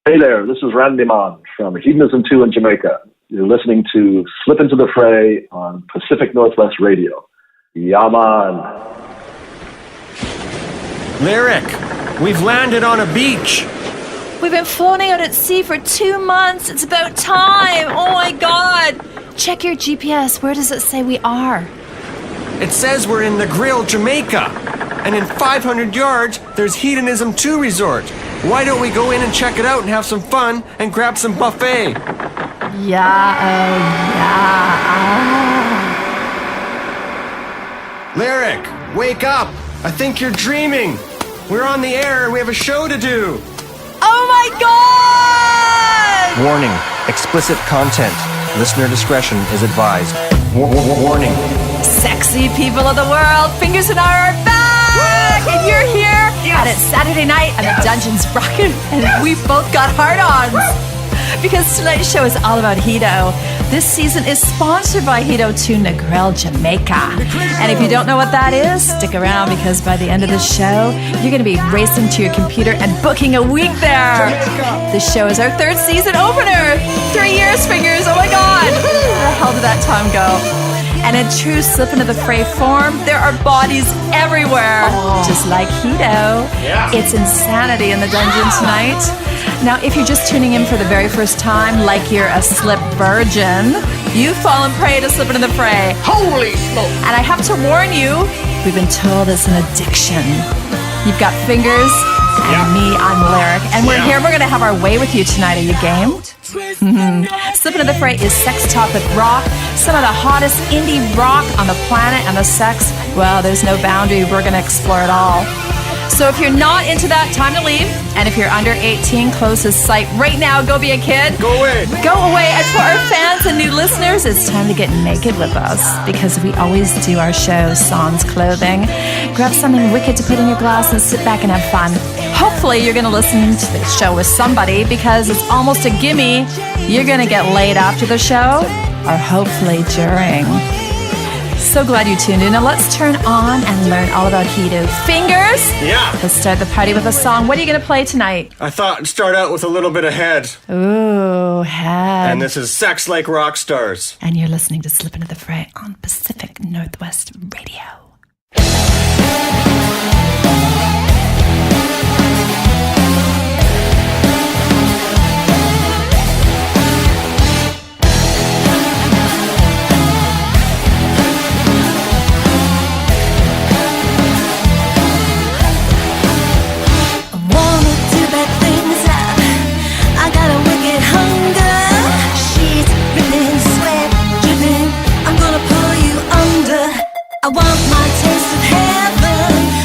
Hey there, this is Randy Mon from Hedonism II in Jamaica. You're listening to Slip Into the Fray on Pacific Northwest Radio. Yaman. Lyric, we've landed on a beach. We've been floating out at sea for 2 months. It's about time. Oh my God. Check your GPS. Where does it say we are? It says we're in Negril Jamaica. And in 500 yards, there's Hedonism II Resort. Why don't we go in and check it out and have some fun and grab some buffet? Lyric, wake up! I think you're dreaming. We're on the air and we have a show to do. Oh my God! Warning, explicit content. Listener discretion is advised. Warning. Sexy people of the world, Fingers and I are back! And you're here, and it's Saturday night, and the dungeon's rocking, and we've both got hard-ons. Because tonight's show is all about HEDO. This season is sponsored by HEDO II Negril Jamaica. And if you don't know what that is, stick around, because by the end of the show, you're going to be racing to your computer and booking a week there. This show is our 3rd season opener. 3 years, Fingers. Oh my God. Where the hell did that time go? And in true Slip Into the Fray form, there are bodies everywhere. Just like HEDO. It's insanity in the dungeon tonight. Now, if you're just tuning in for the very first time, like you're a slip virgin, you've fallen prey to Slip Into the Fray. Holy smoke! And I have to warn you, we've been told it's an addiction. You've got Fingers, and me, I'm Lyric. And we're here, we're going to have our way with you tonight. Are you game? Slip Into the Fray is sex talk with rock, some of the hottest indie rock on the planet, and the sex, well, there's no boundary. We're going to explore it all. So if you're not into that, time to leave. And if you're under 18, close this site right now. Go be a kid. Go away. Go away. And for our fans and new listeners, it's time to get naked with us, because we always do our show sans clothing. Grab something wicked to put in your glass and sit back and have fun. Hopefully you're going to listen to the show with somebody, because it's almost a gimme. You're going to get laid after the show, or hopefully during. So glad you tuned in. Now let's turn on and learn all about HEDO. Fingers? Yeah. Let's start the party with a song. What are you going to play tonight? I thought I'd start out with a little bit of Head. Ooh, Head. And this is Sex Like Rock Stars. And you're listening to Slip Into the Fray on Pacific Northwest Radio. I want my taste of heaven.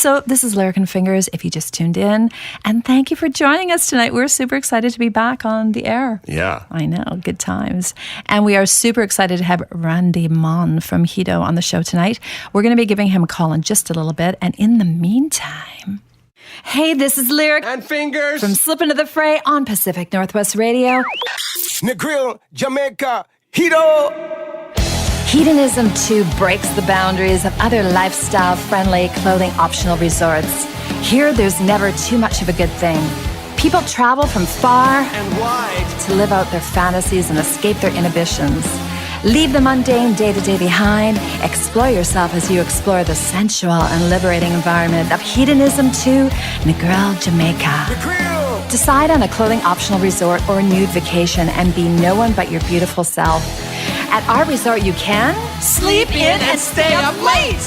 So this is Lyric and Fingers, if you just tuned in. And thank you for joining us tonight. We're super excited to be back on the air. Yeah. I know, good times. And we are super excited to have Randy Mon from HEDO on the show tonight. We're going to be giving him a call in just a little bit. And in the meantime... Hey, this is Lyric and Fingers from Slip Into the Fray on Pacific Northwest Radio. Negril Jamaica HEDO. Hedonism II breaks the boundaries of other lifestyle-friendly, clothing-optional resorts. Here, there's never too much of a good thing. People travel from far and wide to live out their fantasies and escape their inhibitions. Leave the mundane day-to-day behind. Explore yourself as you explore the sensual and liberating environment of Hedonism II Negril Jamaica. Negril. Decide on a clothing-optional resort or nude vacation and be no one but your beautiful self. At our resort, you can sleep in and stay up late.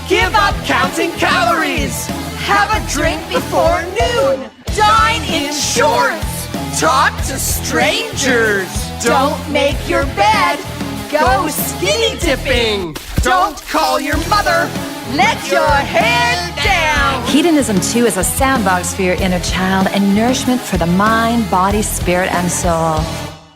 Give up counting calories. Have a drink before noon. Dine in shorts. Talk to strangers. Don't make your bed. Go skinny dipping. Don't call your mother. Let your hair down. Hedonism II is a sandbox for your inner child and nourishment for the mind, body, spirit, and soul.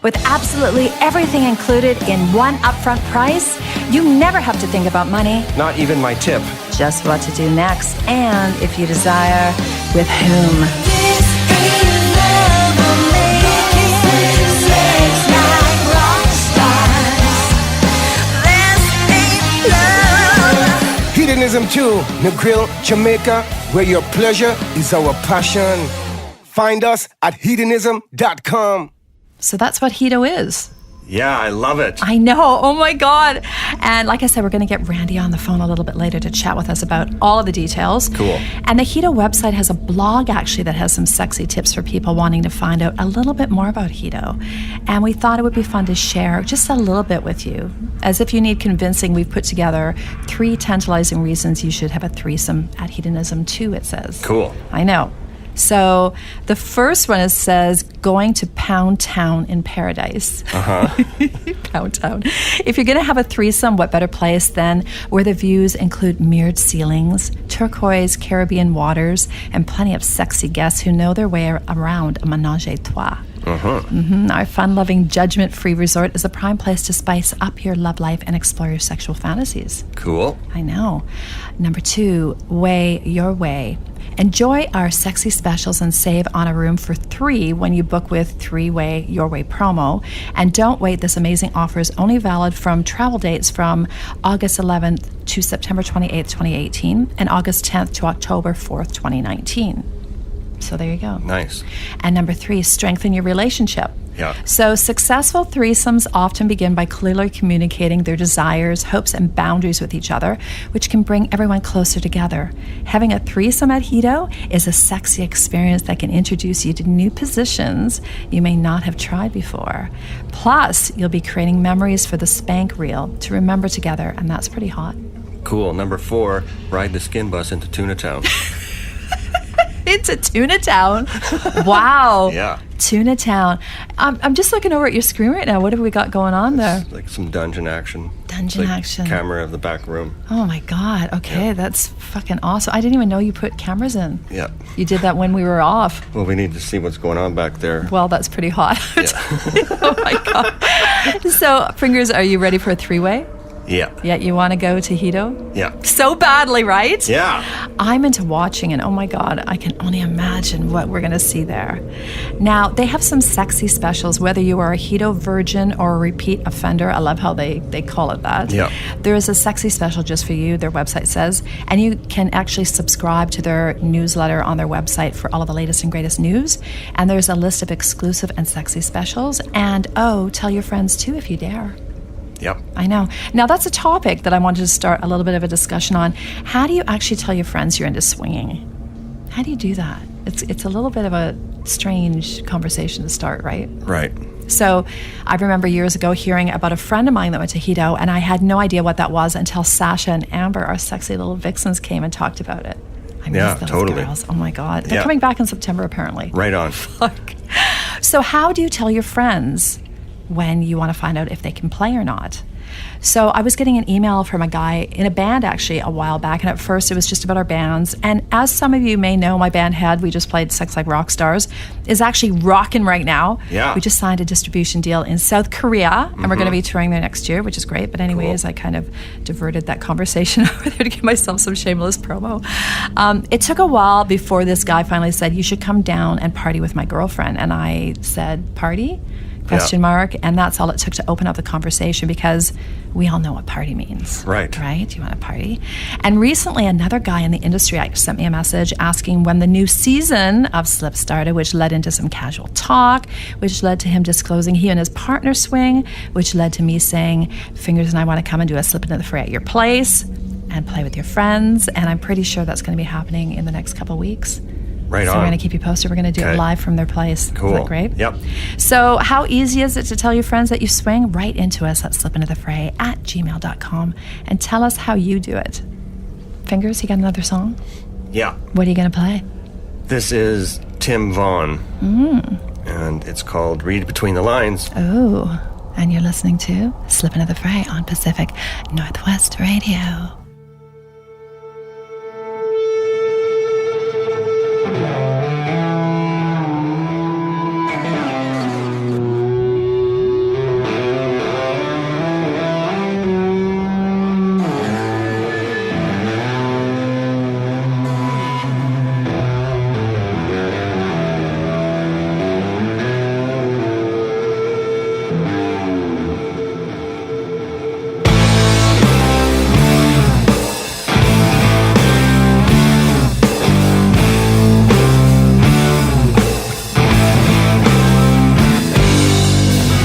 With absolutely everything included in one upfront price, you never have to think about money. Not even my tip. Just what to do next, and if you desire, with whom. This is love will make you sex like rock stars. This ain't love. Hedonism II Negril Jamaica, where your pleasure is our passion. Find us at hedonism.com. So that's what HEDO is. Yeah, I love it. I know. Oh my God. And like I said, we're going to get Randy on the phone a little bit later to chat with us about all of the details. Cool. And the HEDO website has a blog actually that has some sexy tips for people wanting to find out a little bit more about HEDO. And we thought it would be fun to share just a little bit with you. As if you need convincing, we've put together 3 tantalizing reasons you should have a threesome at Hedonism II, it says. Cool. I know. So the first one says going to Pound Town in Paradise. Pound Town. If you're going to have a threesome, what better place than where the views include mirrored ceilings, turquoise Caribbean waters, and plenty of sexy guests who know their way around a menage a trois. Our fun-loving, judgment-free resort is a prime place to spice up your love life and explore your sexual fantasies. Cool. I know. Number 2, Way Your Way. Enjoy our sexy specials and save on a room for 3 when you book with 3-Way Your Way promo. And don't wait, this amazing offer is only valid from travel dates from August 11th to September 28th, 2018, and August 10th to October 4th, 2019. So there you go. Nice. And number 3, strengthen your relationship. Yeah. So successful threesomes often begin by clearly communicating their desires, hopes, and boundaries with each other, which can bring everyone closer together. Having a threesome at HEDO is a sexy experience that can introduce you to new positions you may not have tried before. Plus, you'll be creating memories for the spank reel to remember together, and that's pretty hot. Cool. Number 4, ride the skin bus into Tuna Town. Into Tuna Town. Wow. Yeah. Tuna Town. I'm just looking over at your screen right now. What have we got going on there? It's like some dungeon action. Dungeon It's like action. Camera of the back room. Oh my God. Okay, that's fucking awesome. I didn't even know you put cameras in. Yeah. You did that when we were off. Well, we need to see what's going on back there. Well, that's pretty hot. Yeah. Oh my God. So, Fingers, are you ready for a 3-way? Yeah. Yeah, you want to go to HEDO? Yeah. So badly, right? Yeah. I'm into watching, and oh my God, I can only imagine what we're going to see there. Now, they have some sexy specials, whether you are a HEDO virgin or a repeat offender. I love how they call it that. Yeah. There is a sexy special just for you, their website says, and you can actually subscribe to their newsletter on their website for all of the latest and greatest news. And there's a list of exclusive and sexy specials. And oh, tell your friends too if you dare. Yep. I know. Now, that's a topic that I wanted to start a little bit of a discussion on. How do you actually tell your friends you're into swinging? How do you do that? It's a little bit of a strange conversation to start, right? Right. So I remember years ago hearing about a friend of mine that went to HEDO, and I had no idea what that was until Sasha and Amber, our sexy little vixens, came and talked about it. I miss those totally. girls. Oh my God. They're coming back in September, apparently. Right on. Fuck. So how do you tell your friends when you want to find out if they can play or not? So I was getting an email from a guy in a band actually a while back, and at first it was just about our bands. And as some of you may know, my band Head, we just played Sex Like Rock Stars, is actually rocking right now. Yeah. We just signed a distribution deal in South Korea, and we're going to be touring there next year, which is great. But anyways, I kind of diverted that conversation over there to give myself some shameless promo. It took a while before this guy finally said, you should come down and party with my girlfriend. And I said, party? Question mark. And that's all it took to open up the conversation, because we all know what party means. Right. You want to party? And recently another guy in the industry sent me a message asking when the new season of Slip started, which led into some casual talk, which led to him disclosing he and his partner swing, which led to me saying, Fingers and I want to come and do a Slip Into the Fray at your place and play with your friends. And I'm pretty sure that's going to be happening in the next couple of weeks. Right so on. we're going to keep you posted. We're going to do it live from their place. Cool. Isn't that great? Yep. So how easy is it to tell your friends that you swing? Write into us at SlipIntoTheFray@gmail.com and tell us how you do it. Fingers, you got another song? Yeah. What are you going to play? This is Tim Vaughn. And it's called Read Between the Lines. Oh, and you're listening to Slip Into the Fray on Pacific Northwest Radio.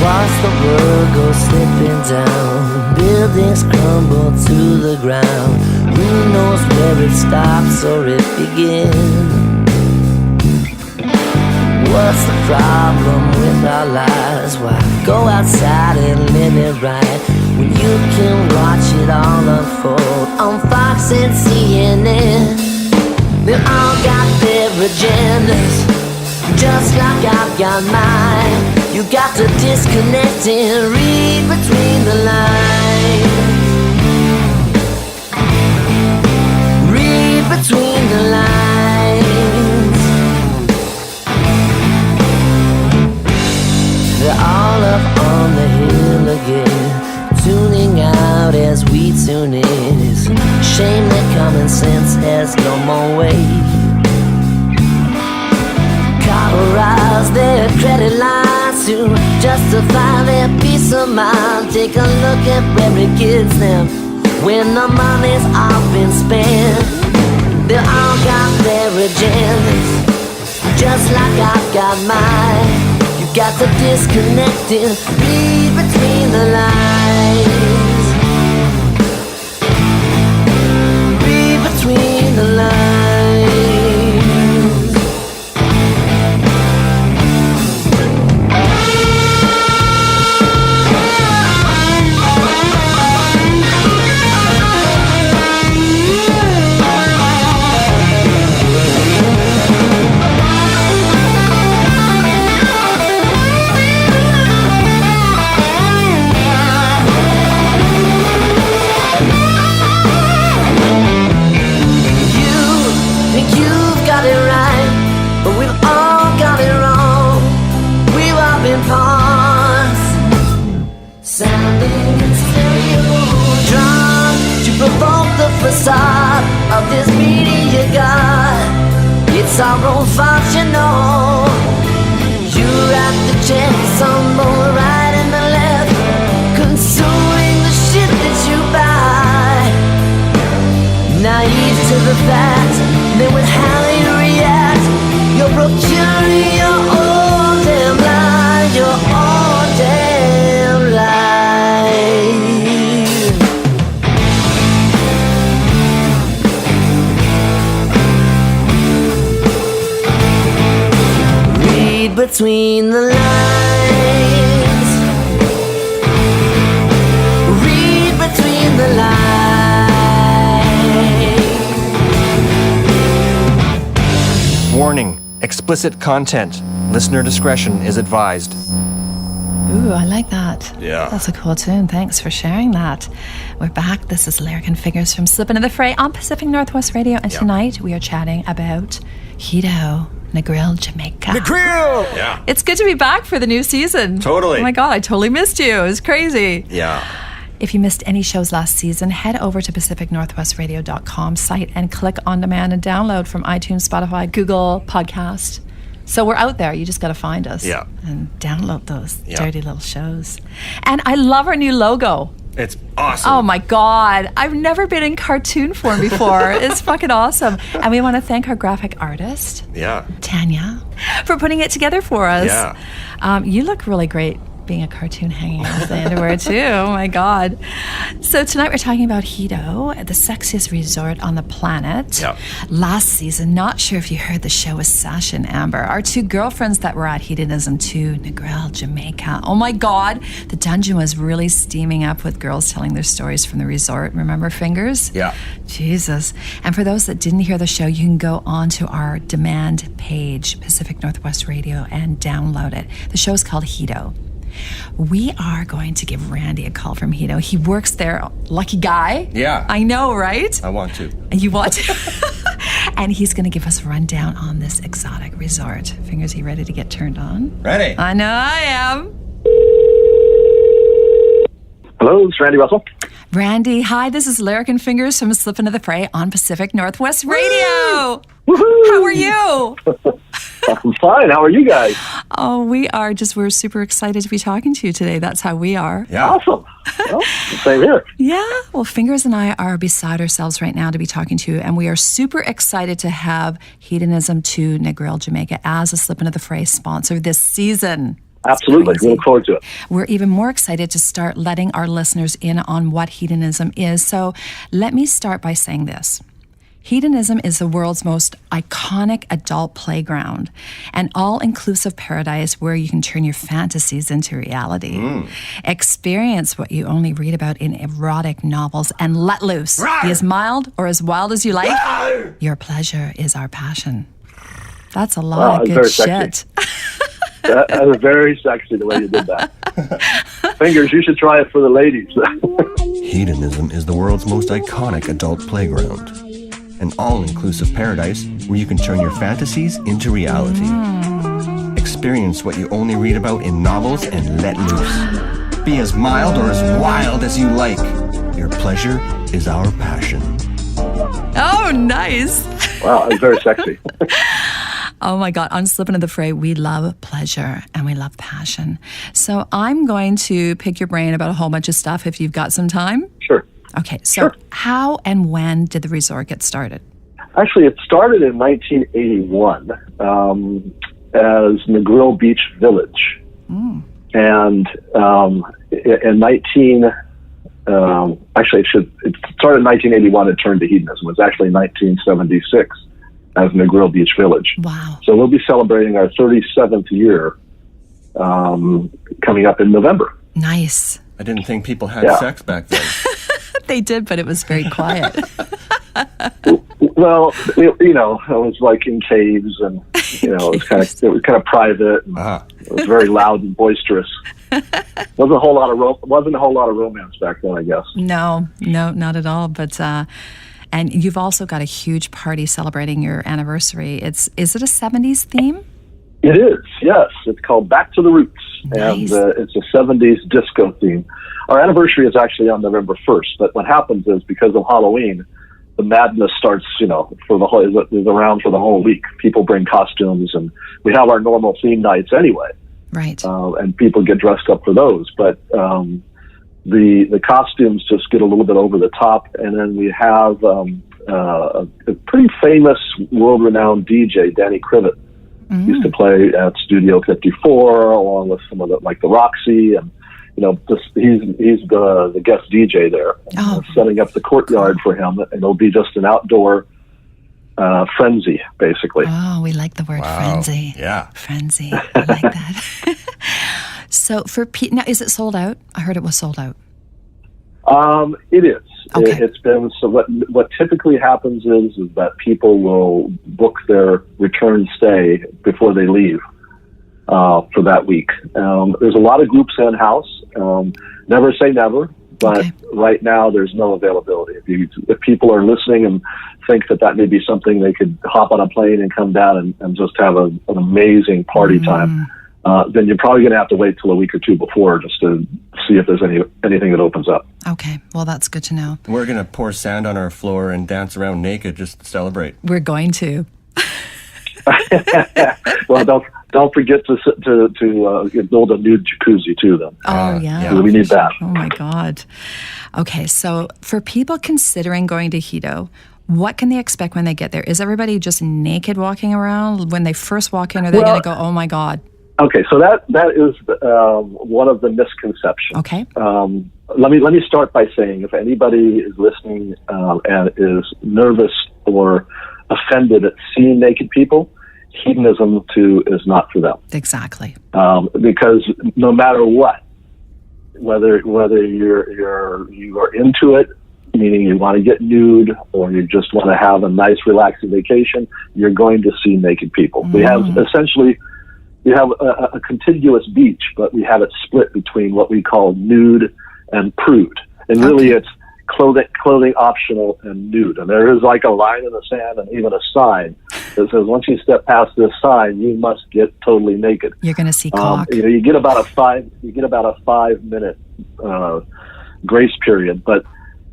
Watch the world go slipping down, buildings crumble to the ground. Who knows where it stops or it begins? What's the problem with our lives? Why go outside and live it right when you can watch it all unfold on Fox and CNN? They all got their agendas, just like I've got mine. You got to disconnect and read between the lines. Read between the lines. They're all up on the hill again, tuning out as we tune in. It's a shame that common sense has no more weight. Cauterize their credit lines to justify their peace of mind. Take a look at where it gets them when the money's all been spent. They all got their agendas, just like I've got mine. You got to disconnect and read between the lines. Read between the lines. Facade of this media god, it's our own fault, you know. You write the checks on both right and the left, consuming the shit that you buy. Naive to the fact that with how you react, you're procuring your own damn lie, your own damn lie. Between the lines. Read between the lines. Warning: explicit content. Listener discretion is advised. Ooh, I like that. Yeah. That's a cool tune. Thanks for sharing that. We're back. This is Lyric&Fingers from SlipIntoTheFray on Pacific Northwest Radio. And tonight we are chatting about HEDO Negril Jamaica. Negril! Yeah. It's good to be back for the new season. Totally. Oh my God, I totally missed you. It was crazy. Yeah. If you missed any shows last season, head over to PacificNorthwestRadio.com site and click on demand and download from iTunes, Spotify, Google Podcast. So we're out there. You just got to find us and download those dirty little shows. And I love our new logo. It's awesome. Oh my God. I've never been in cartoon form before. It's fucking awesome. And we want to thank our graphic artist, Tanya, for putting it together for us. Yeah. You look really great being a cartoon hanging out with the underwear too. Oh my God. So tonight we're talking about HEDO, the sexiest resort on the planet. Yep. Last season, not sure if you heard the show with Sasha and Amber, our two girlfriends that were at Hedonism II Negril Jamaica. Oh my God. The dungeon was really steaming up with girls telling their stories from the resort. Remember Fingers? Yeah. Jesus. And for those that didn't hear the show, you can go on to our demand page, Pacific Northwest Radio, and download it. The show is called HEDO. We are going to give Randy a call from HEDO. He works there. Lucky guy. Yeah. I know, right? I want to. You want to? And he's going to give us a rundown on this exotic resort. Fingers, you ready to get turned on? Ready. I know I am. Hello, it's Randy Russell. Randy, hi, this is Lyric&Fingers from SlipIntoTheFray on Pacific Northwest Radio. Woohoo! How are you? I'm fine. How are you guys? Oh, we're super excited to be talking to you today. That's how we are. Yeah. Awesome. Well, same here. Yeah. Well, Fingers and I are beside ourselves right now to be talking to you, and we are super excited to have Hedonism II Negril Jamaica as a SlipIntoTheFray sponsor this season. Absolutely. We look forward to it. We're even more excited to start letting our listeners in on what hedonism is. So let me start by saying this. Hedonism is the world's most iconic adult playground, an all-inclusive paradise where you can turn your fantasies into reality. Experience what you only read about in erotic novels and let loose. Be as mild or as wild as you like. Your pleasure is our passion. That's a lot of good shit. That was very sexy the way you did that. Fingers, you should try it for the ladies. Hedonism is the world's most iconic adult playground. An all-inclusive paradise where you can turn your fantasies into reality. Experience what you only read about in novels and let loose. Be as mild or as wild as you like. Your pleasure is our passion. Oh, nice. Wow, it was very sexy. Oh my God, on SlipIntoTheFray, we love pleasure and we love passion. So I'm going to pick your brain about a whole bunch of stuff if you've got some time. Sure. Okay, so how and when did the resort get started? Actually, it started in 1981 as Negril Beach Village. And it started in 1981 and turned to hedonism. It was actually 1976 as Negril Beach Village. Wow. So we'll be celebrating our 37th year coming up in November. Nice. I didn't think people had sex back then. They did, but it was very quiet. Well, it was like in caves, and it was kind of private. And It was very loud and boisterous. wasn't a whole lot of romance back then, I guess. No, not at all. But and you've also got a huge party celebrating your anniversary. Is it a 70s theme? It is, yes. It's called Back to the Roots, Nice. and it's a 70s disco theme. Our anniversary is actually on November 1st, but what happens is because of Halloween, the madness starts, is around for the whole week. People bring costumes, and we have our normal theme nights anyway. Right. And people get dressed up for those, but the costumes just get a little bit over the top, and then we have a pretty famous, world-renowned DJ, Danny Crivet, used to play at Studio 54 along with some of the Roxy, and he's the guest DJ there. Setting up the courtyard for him, and it'll be just an outdoor frenzy, basically. Oh, we like the word frenzy. Yeah. Frenzy. I like that. So now, is it sold out? I heard it was sold out. It is. Okay. It's been, so what typically happens is that people will book their return stay before they leave. for that week. There's a lot of groups in-house. Never say never, but right now there's no availability. If people are listening and think that may be something they could hop on a plane and come down and just have an amazing party time, then you're probably going to have to wait till a week or two before just to see if there's anything that opens up. Okay, well, that's good to know. We're going to pour sand on our floor and dance around naked just to celebrate. We're going to. Well, don't forget to build a nude jacuzzi too. Then. Oh yeah, we need that. Oh my God. Okay, so for people considering going to HEDO, what can they expect when they get there? Is everybody just naked walking around when they first walk in? Or are they going to go, oh my God? Okay, so that is one of the misconceptions. Okay. Let me start by saying, if anybody is listening and is nervous or offended at seeing naked people, Hedonism II is not for them. Exactly. Because no matter what, whether you are into it, meaning you want to get nude or you just want to have a nice relaxing vacation, you're going to see naked people. We have a contiguous beach, but we have it split between what we call nude and prude. And really it's clothing optional and nude. And there is like a line in the sand and even a sign that says once you step past this sign, you must get totally naked. You're going to see cock. You get about a 5 minute grace period. But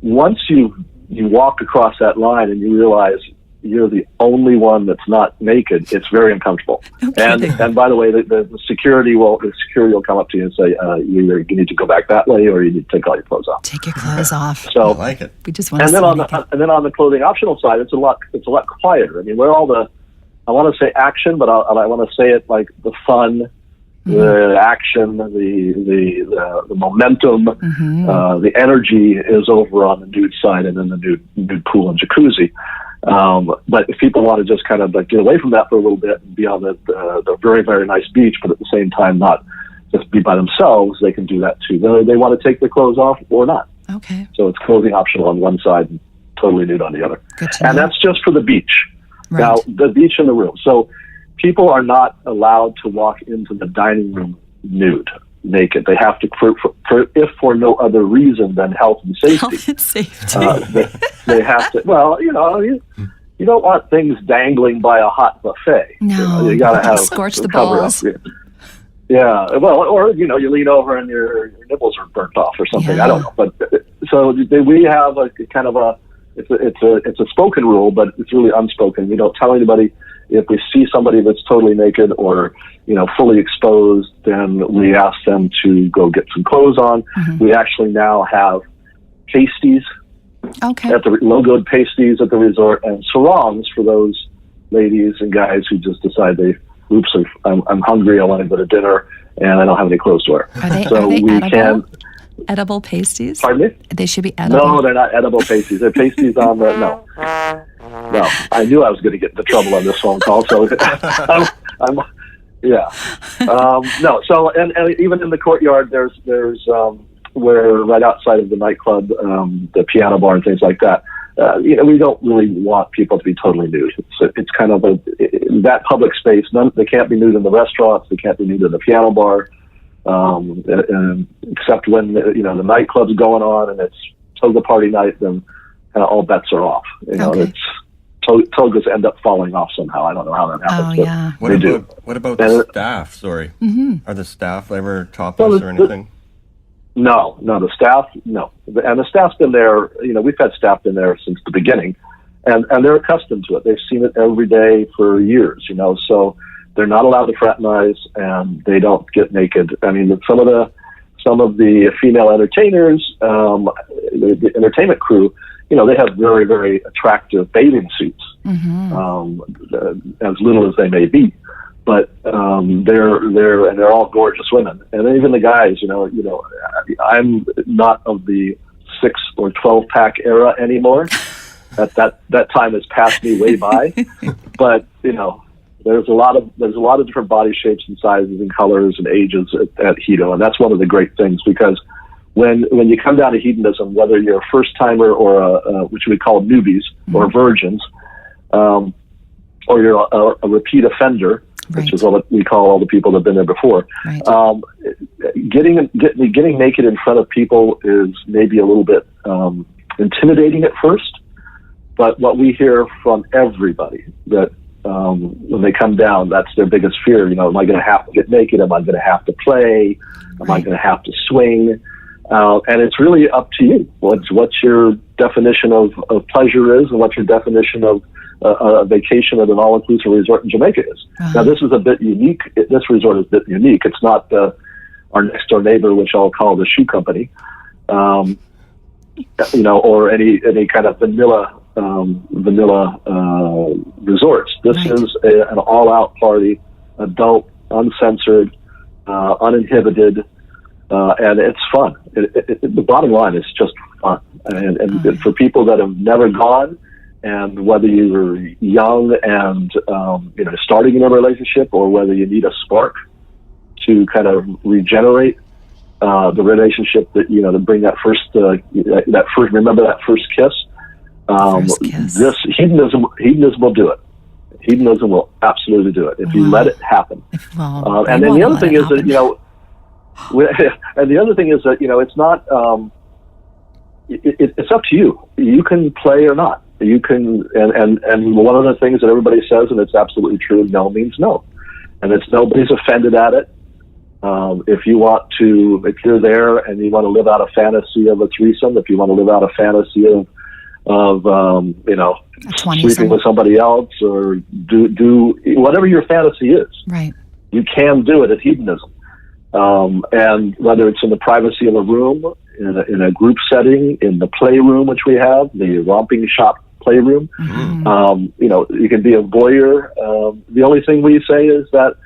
once you walk across that line and you realize you're the only one that's not naked, it's very uncomfortable. Okay. And by the way, the security will come up to you and say, you need to go back that way, or you need to take all your clothes off. Take your clothes off. So I like it. We just want and then on the clothing optional side, it's a lot quieter. I mean, where all I want to say action, but I want to say it like the fun, the action, the momentum, the energy is over on the nude side and then the nude pool and jacuzzi. But if people want to just kind of get away from that for a little bit and be on the very, very nice beach, but at the same time not just be by themselves, they can do that too. They want to take their clothes off or not. Okay. So it's clothing optional on one side and totally nude on the other. Good to know. And that's just for the beach. Right. Now, the beach and the room. So people are not allowed to walk into the dining room naked. They have to, if for no other reason than health and safety. Health and safety. They have to. Well, you don't want things dangling by a hot buffet. No, you got to have scorch the balls. Yeah. Well, or you lean over and your nipples are burnt off or something. Yeah. I don't know. But so we have a kind of a. It's a spoken rule, but it's really unspoken. We don't tell anybody. If we see somebody that's totally naked or, fully exposed, then we ask them to go get some clothes on. We actually now have pasties at the logoed pasties at the resort and sarongs for those ladies and guys who just decide I'm hungry, I want to go to dinner, and I don't have any clothes to wear. Are they edible pasties? Pardon me? They should be edible. No, they're not edible pasties. They're pasties on the no. I knew I was going to get into trouble on this phone call, so no. So and even in the courtyard, there's where right outside of the nightclub, the piano bar and things like that. We don't really want people to be totally nude. It's kind of that public space. They can't be nude in the restaurants. They can't be nude in the piano bar. Except when the nightclub's going on and it's toga party night, then all bets are off. It's togas end up falling off somehow. I don't know how that happens. Oh yeah. What about the staff? Sorry, are the staff ever topless or anything? No, the staff, no, and the staff's been there. We've had staff in there since the beginning, and they're accustomed to it. They've seen it every day for years. So. They're not allowed to fraternize, and they don't get naked. I mean, some of the female entertainers, the entertainment crew, they have very, very attractive bathing suits, as little as they may be, but they're all gorgeous women, and even the guys. I'm not of the 6 or 12 pack era anymore. That time has passed me way by, but There's a lot of different body shapes and sizes and colors and ages at HEDO, and that's one of the great things because when you come down to hedonism, whether you're a first timer or which we call newbies or virgins, or you're a repeat offender, which is what we call all the people that have been there before. Right. Getting naked in front of people is maybe a little bit intimidating at first, but what we hear from everybody that when they come down, that's their biggest fear. You know, am I going to have to get naked? Am I going to have to play? Am I going to have to swing? And it's really up to you. What your definition of pleasure is, and what your definition of a vacation at an all-inclusive resort in Jamaica is. Now, this is a bit unique. This resort is a bit unique. It's not our next-door neighbor, which I'll call the shoe company, you know, or any kind of vanilla resorts. This is an all-out party, adult, uncensored, uninhibited, and it's fun. The bottom line is just fun. And for people that have never gone, and whether you're young and you know, starting in a relationship, or whether you need a spark to kind of regenerate the relationship, that, you know, to bring that first remember that first kiss. This hedonism will do it. Hedonism will absolutely do it if you let it happen. And then the other thing is that, you know, and the other thing is that, you know, it's not. It's up to you. You can play or not. You can, and one of the things that everybody says, and it's absolutely true, no means no, and it's nobody's offended at it. If you're there and you want to live out a fantasy of a threesome, if you want to live out a fantasy of you know, sleeping with somebody else, or do whatever your fantasy is, right? You can do it at Hedonism, and whether it's in the privacy of a room, in a group setting, in the playroom, which we have, the romping shop playroom. You know, you can be a voyeur. The only thing we say is that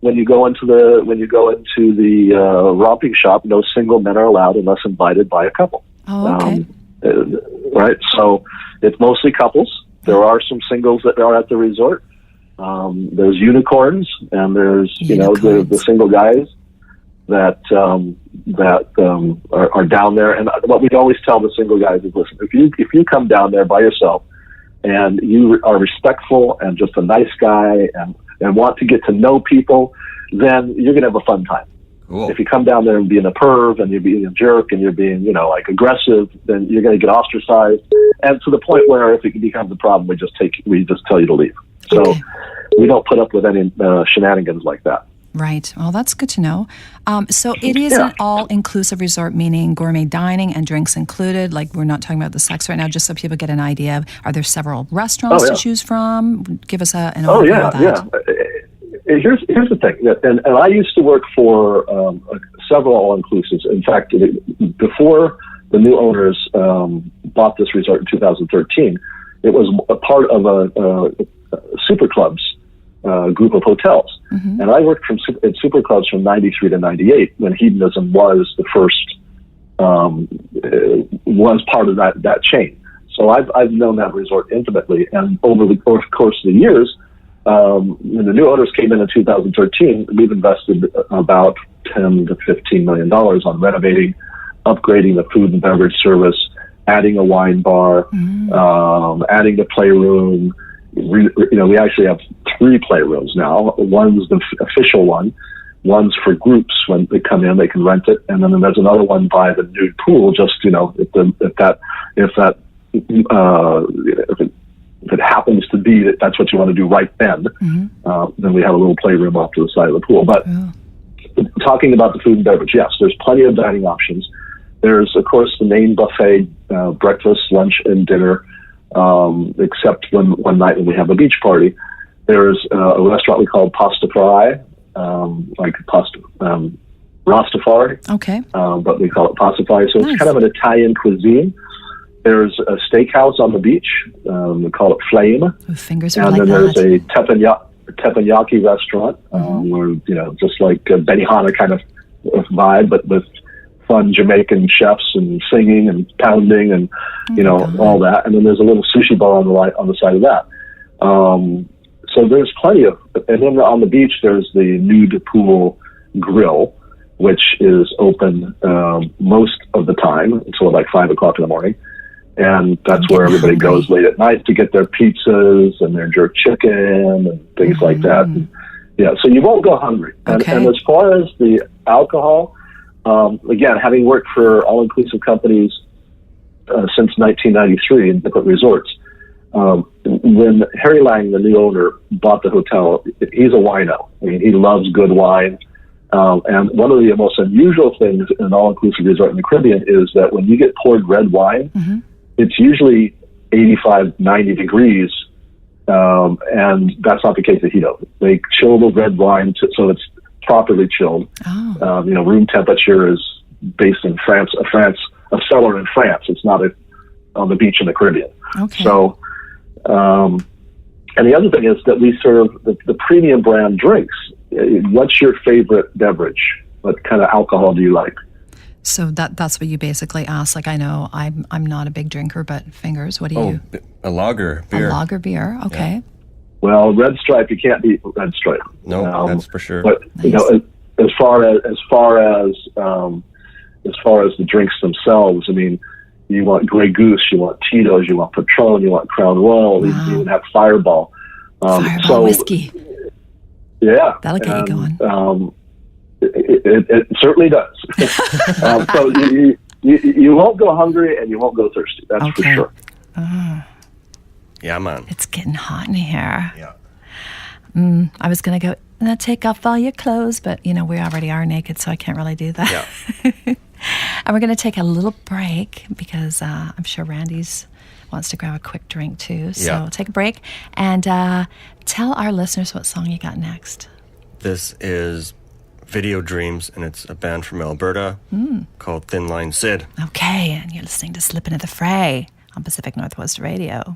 when you go into the romping shop, no single men are allowed unless invited by a couple. Right? So it's mostly couples. There are some singles that are at the resort. There's unicorns, and there's you know, the single guys that are down there. And what we always tell the single guys is, listen, if you come down there by yourself and you are respectful and just a nice guy and want to get to know people, then you're going to have a fun time. Cool. If you come down there and being a perv, and you're being a jerk, and you're being, you know, like aggressive, then you're going to get ostracized. And to the point where if it becomes a problem, we just tell you to leave. So we don't put up with any shenanigans like that. Right. Well, that's good to know. So it is an all-inclusive resort, meaning gourmet dining and drinks included. Like, we're not talking about the sex right now, just so people get an idea of, are there several restaurants to choose from? Give us an overview of that. Here's the thing. And I used to work for several all-inclusives. In fact, before the new owners bought this resort in 2013, it was a part of a Super Clubs group of hotels. And I worked at Super Clubs from 93 to 98, when Hedonism was the first, was part of that chain. So I've known that resort intimately. And over the course of the years, when the new owners came in 2013, we've invested about $10 to $15 million on renovating, upgrading the food and beverage service, adding a wine bar, adding the playroom. You know, we actually have 3 playrooms now. One's the official one. One's for groups. When they come in, they can rent it. And then there's another one by the nude pool. Just, you know, if it happens to be that's what you want to do right then, then we have a little playroom off to the side of the pool. But talking about the food and beverage, yes, there's plenty of dining options. There's, of course, the main buffet, breakfast, lunch, and dinner. Except one night when we have a beach party, there's a restaurant we call Pasta Fry, like pasta Rastafari. Okay. But we call it Pasta Fry. So it's kind of an Italian cuisine. There's a steakhouse on the beach. We call it Flame. Fingers and then there's a teppanyaki restaurant, where, you know, just like a Benihana kind of vibe, but with fun Jamaican chefs and singing and pounding and you know, all that. And then there's a little sushi bar on the side of that. So there's plenty of. And then on the beach there's the nude pool grill, which is open most of the time until like 5 o'clock in the morning, and that's where everybody goes late at night to get their pizzas and their jerk chicken and things like that. Yeah, so you won't go hungry. And as far as the alcohol, again, having worked for all-inclusive companies since 1993 in different resorts, when Harry Lang, the new owner, bought the hotel, he's a wino. I mean, he loves good wine. And one of the most unusual things in an all-inclusive resort in the Caribbean is that when you get poured red wine, it's usually 85, 90 degrees, and that's not the case at HEDO. They chill the red wine so it's properly chilled. Room temperature is based in France, a cellar in France. It's not on the beach in the Caribbean. Okay. So, and the other thing is that we serve the premium brand drinks. What's your favorite beverage? What kind of alcohol do you like? So that's what you basically ask. Like, I know I'm not a big drinker, but Fingers, what do you? A lager beer. A lager beer, okay. Yeah. Well, Red Stripe, you can't beat Red Stripe. No, that's for sure. But nice. You know, as far as the drinks themselves, I mean, you want Grey Goose, you want Tito's, you want Patron, you want Crown Royal, you even have Fireball. Fireball whiskey. Yeah, that'll get you going. It certainly does. So you won't go hungry and you won't go thirsty. That's for sure. Yeah, man. It's getting hot in here. Yeah. I was going to go, now take off all your clothes, but, we already are naked, so I can't really do that. Yeah. And we're going to take a little break because I'm sure Randy's wants to grab a quick drink too. So take a break and tell our listeners what song you got next. This is Video Dreams, and it's a band from Alberta called Thin Line Sid. Okay, and you're listening to Slip Into the Fray on Pacific Northwest Radio.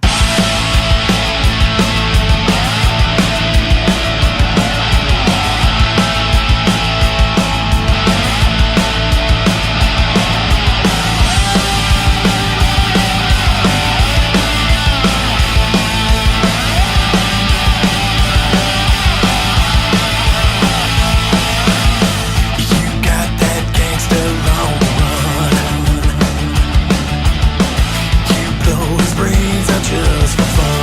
Just for fun.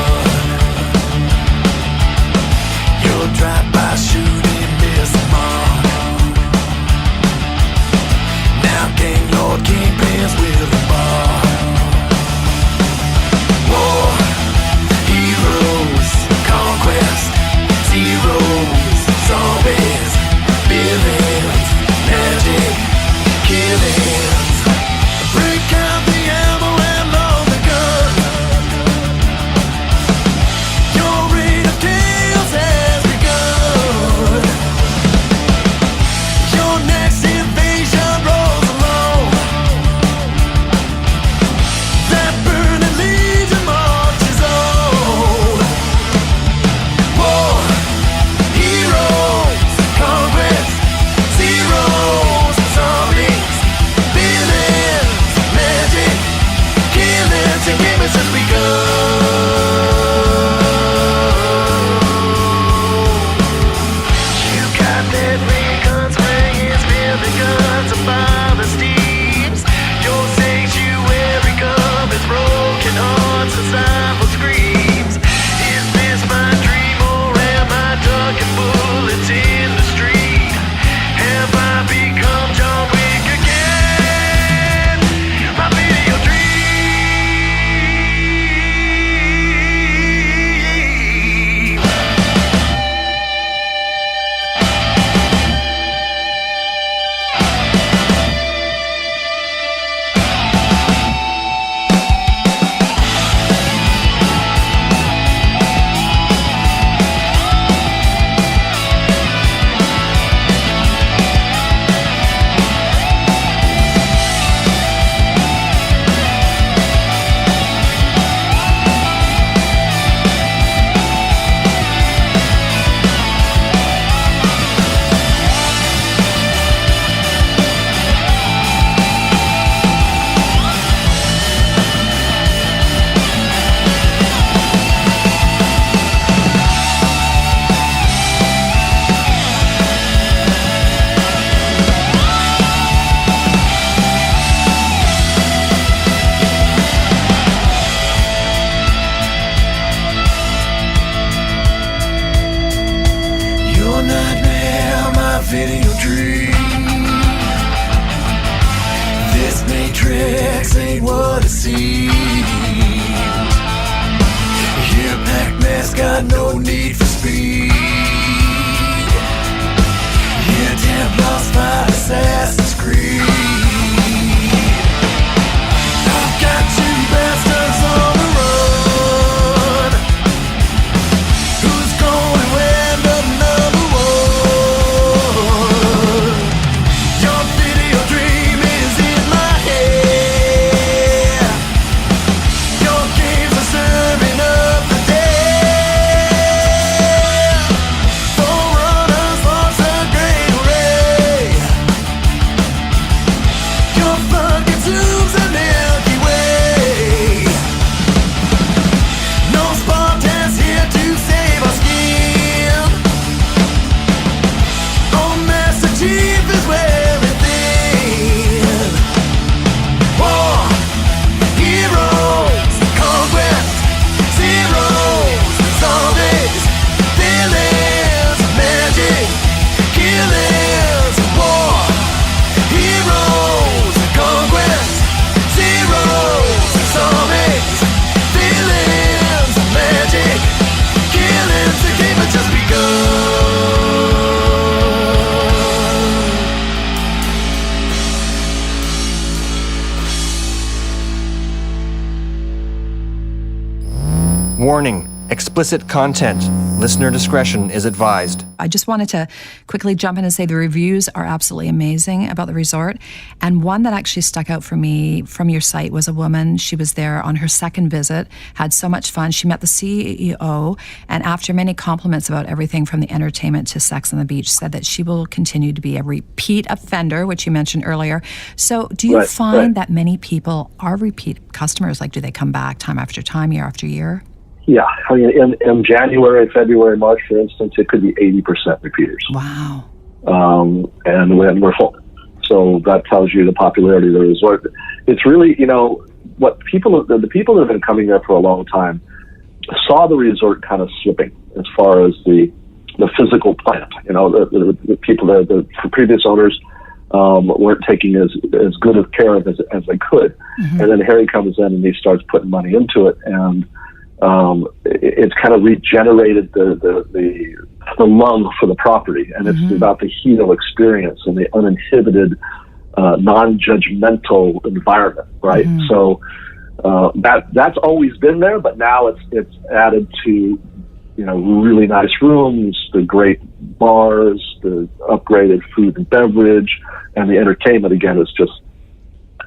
nightmare, my video dream. This matrix ain't what it seems. Here, Pac-Man's got no need for speed. Here, Templars fight Assassin's Creed. I've got two bastards on the run. Who's gonna end up number one? Your video dream is in my head. Your games are serving up the dead. Forerunners lost a great array. Your fun consumes the Milky Way. No Spartans here to save our skin. Oh, Master Chief is wearing thin. War, heroes, conquest, zeros, zombies, villains, magic, killers. War, heroes, conquest, zeros, zombies, villains, magic, killers. The game had just begun. Warning, explicit content. Listener discretion is advised. I just wanted to quickly jump in and say the reviews are absolutely amazing about the resort. And one that actually stuck out for me from your site was a woman. She was there on her second visit, had so much fun. She met the CEO, and after many compliments about everything from the entertainment to sex on the beach, said that she will continue to be a repeat offender, which you mentioned earlier. So do you find that many people are repeat customers? Like, do they come back time after time, year after year? Yeah, I mean, in January, February, March, for instance, it could be 80% repeaters. Wow. And we're full. So that tells you the popularity of the resort. It's really, what the people that have been coming there for a long time saw the resort kind of slipping as far as the physical plant. The people, the previous owners weren't taking as good of care of as they could. Mm-hmm. And then Harry comes in and he starts putting money into it, and it's kind of regenerated the love for the property, and it's about the HEDO experience and the uninhibited, non-judgmental environment, right? So that's always been there, but now it's added to really nice rooms, the great bars, the upgraded food and beverage, and the entertainment again is just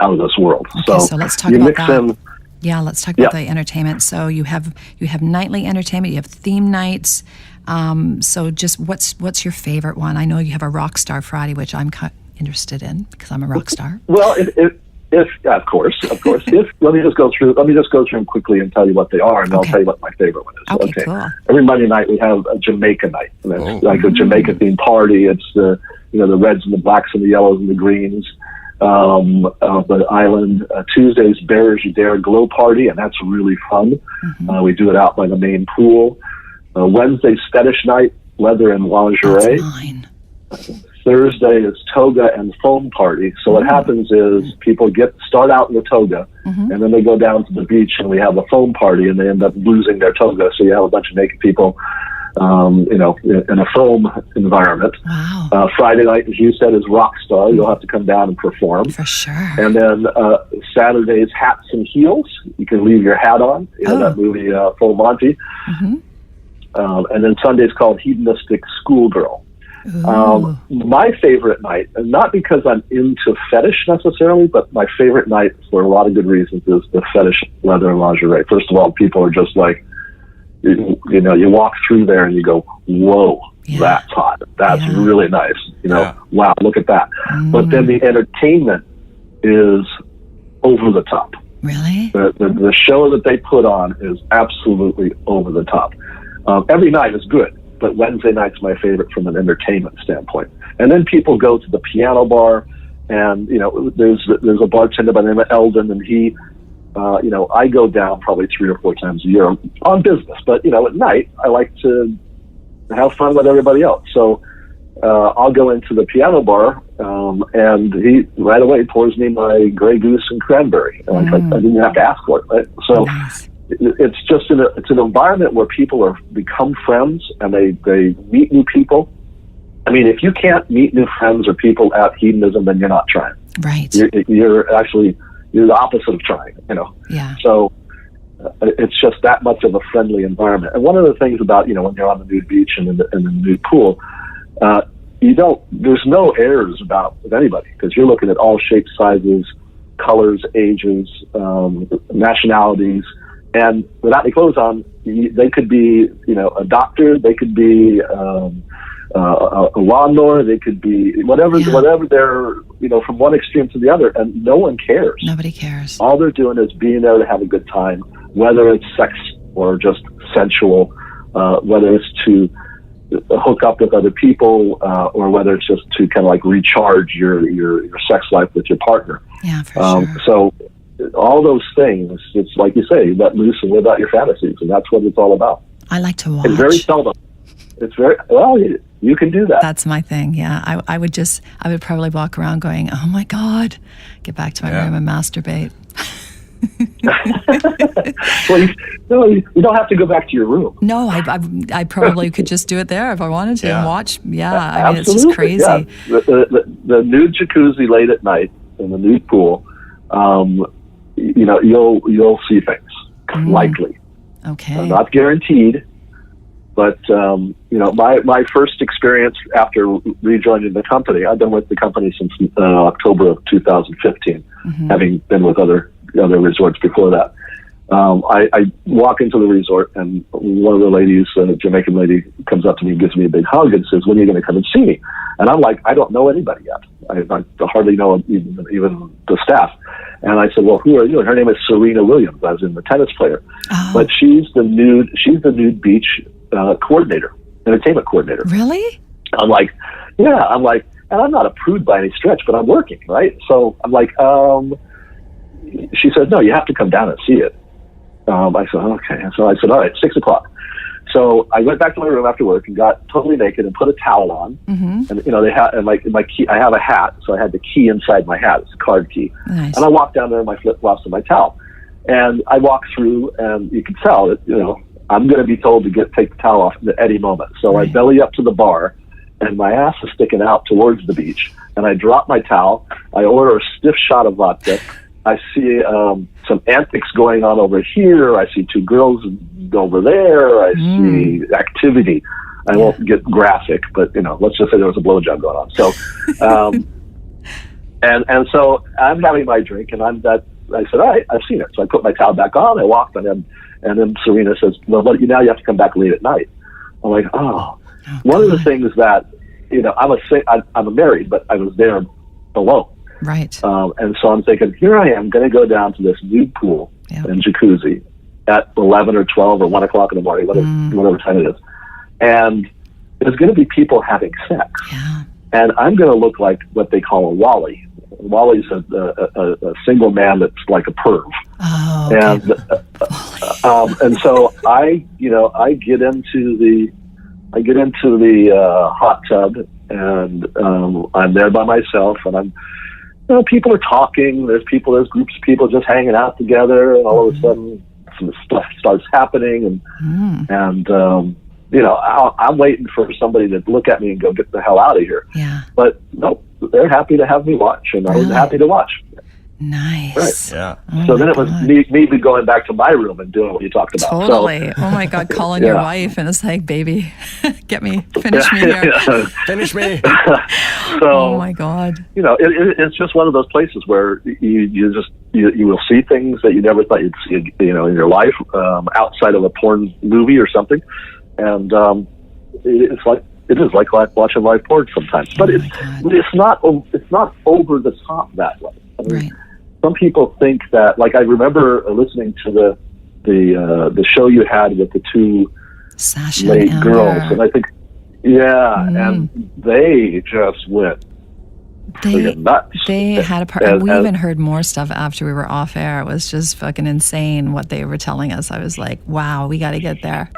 out of this world. Okay, so let's talk about that. Yeah, let's talk about the entertainment. So you have nightly entertainment, you have theme nights. So just what's your favorite one? I know you have a rock star Friday, which I'm interested in because I'm a rock star. Well, of course. Let me just go through them quickly and tell you what they are, and I'll tell you what my favorite one is. Okay, cool. Every Monday night we have a Jamaica night, and it's like a Jamaica themed party. It's the reds and the blacks and the yellows and the greens. Of the island. Tuesday's Bears You Dare Glow Party, and that's really fun. We do it out by the main pool. Wednesday's Fetish Night, leather and lingerie. That's mine. Thursday is Toga and Foam Party. So what happens is people start out in the toga, and then they go down to the beach, and we have a foam party, and they end up losing their toga. So you have a bunch of naked people in a foam environment. Wow. Friday night, as you said, is Rockstar. You'll have to come down and perform. For sure. And then Saturday's Hats and Heels. You can leave your hat on. That movie, Full Monty. And then Sunday's called Hedonistic Schoolgirl. My favorite night, and not because I'm into fetish necessarily, but my favorite night for a lot of good reasons is the fetish leather and lingerie. First of all, people are just like, you walk through there and you go, whoa, that's hot. That's really nice. Wow, look at that. But then the entertainment is over the top. Really? The show that they put on is absolutely over the top. Every night is good, but Wednesday night's my favorite from an entertainment standpoint. And then people go to the piano bar, and there's a bartender by the name of Eldon, and he I go down probably 3 or 4 times a year on business, but at night I like to have fun with everybody else. So I'll go into the piano bar, and he right away pours me my Grey Goose and cranberry. And I didn't have to ask for it. Right? So it's just it's an environment where people become friends, and they meet new people. I mean, if you can't meet new friends or people at hedonism, then you're not trying. Right. You're the opposite of trying. Yeah. So it's just that much of a friendly environment. And one of the things about when you're on the nude beach and in the nude pool, there's no airs about anybody, because you're looking at all shapes, sizes, colors, ages, nationalities, and without any clothes on, they could be a doctor, they could be a lawnmower, they could be whatever they're from one extreme to the other, and no one cares. Nobody cares. All they're doing is being there to have a good time, whether it's sex or just sensual, whether it's to hook up with other people, or whether it's just to kind of like recharge your sex life with your partner. Yeah, for sure. So all those things, it's like you say, let loose and live out your fantasies, and that's what it's all about. I like to watch. It's very seldom. It's very you can do that. That's my thing. Yeah, I would probably walk around going, "Oh my God, get back to my room and masturbate." Well, you don't have to go back to your room. No, I probably could just do it there if I wanted to and watch. Yeah, I mean, Absolutely. it's just crazy. Yeah. The nude jacuzzi late at night in the nude pool, you'll see things likely. Okay. Not guaranteed, but my first experience after rejoining the company, I've been with the company since October of 2015, having been with other resorts before that. I walk into the resort, and one of the ladies, a Jamaican lady, comes up to me and gives me a big hug and says, "When are you going to come and see me?" And I'm like, "I don't know anybody yet. I hardly know even the staff." And I said, "Well, who are you?" And her name is Serena Williams, as in the tennis player. Oh. But she's the nude beach coordinator, entertainment coordinator. Really? I'm like, yeah. I'm like, and I'm not a prude by any stretch, but I'm working, right? So I'm like, she said, "No, you have to come down and see it." I said, "Okay." So I said, "All right, 6:00. So I went back to my room after work and got totally naked and put a towel on. And they had, and my key. I have a hat, so I had the key inside my hat. It's a card key. Nice. And I walked down there in my flip flops and my towel, and I walked through, and you can tell that I'm going to be told to take the towel off at any moment. So I belly up to the bar, and my ass is sticking out towards the beach, and I drop my towel. I order a stiff shot of vodka. I see some antics going on over here. I see two girls over there. I see activity. I won't get graphic, but let's just say there was a blowjob going on. So, and so I'm having my drink, and I said, "All right, I've seen it." So I put my towel back on. I walked, and then Serena says, "Well, now you have to come back late at night." I'm like, "Oh." One of the things that I'm married, but I was there alone. Right. And so I'm thinking, here I am going to go down to this nude pool and jacuzzi at 11 or 12 or 1 o'clock in the morning, whatever time it is. And there's going to be people having sex. Yeah. And I'm going to look like what they call a wally. Wally's a single man that's like a perv. Oh, okay. And so I get into the hot tub, and I'm there by myself, and people are talking. There's groups of people just hanging out together, and all of a sudden some stuff starts happening, and I'm waiting for somebody to look at me and go, "Get the hell out of here." Yeah. But no, they're happy to have me watch, and I was happy to watch. Nice. Right. Yeah. So then it was me going back to my room and doing what you talked about. Totally. Oh my God, calling your wife, and it's like, "Baby, finish me here." Finish me. So, oh my God. It's just one of those places where you will see things that you never thought you'd see, in your life, outside of a porn movie or something. And it is like watching live porn sometimes, but it's not over the top that way. I mean, Right. Some people think that, like, I remember listening to the show you had with the two Sasha late and Amber. girls, and I think, and they just went nuts. They had a part. And we even heard more stuff after we were off air. It was just fucking insane what they were telling us. I was like, wow, we got to get there.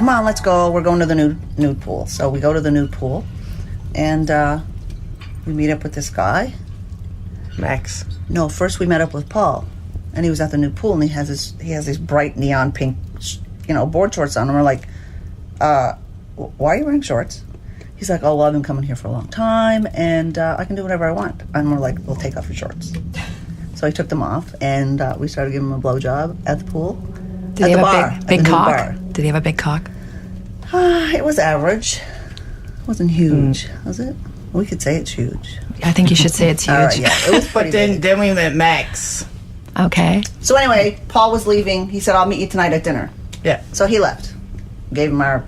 come on, let's go. We're going to the nude pool. So we go to the nude pool, and we meet up with this guy. Max. No, first we met up with Paul, and he was at the nude pool, and he has these bright neon pink, board shorts on. And we're like, why are you wearing shorts? He's like, oh, well, I've been coming here for a long time, and I can do whatever I want. And we're like, well, take off your shorts. So I took them off, and we started giving him a blowjob at the pool. Did he have a big cock? Did he have a big cock? It was average. It wasn't huge, was it? We could say it's huge. I think you should say it's huge. All right, yeah, it was pretty But then we met Max. Okay. So anyway, Paul was leaving. He said, I'll meet you tonight at dinner. Yeah. So he left. Gave him our